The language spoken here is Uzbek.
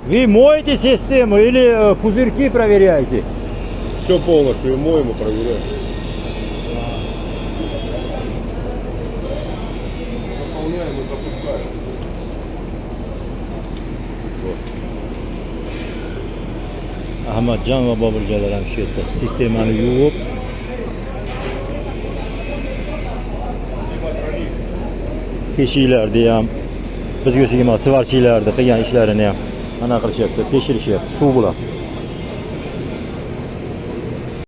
Вы моете систему или пузырьки проверяете? Все полностью моем и проверяем. Заполняем и запускаем. Ahmadjon va Boburjonlar ham shu yerda sistemani yuvib teshiklarni ham bizga emas, svarchilarni qilgan ishlarini ham ana qilishyapti, tekshirishyapti suv bilan.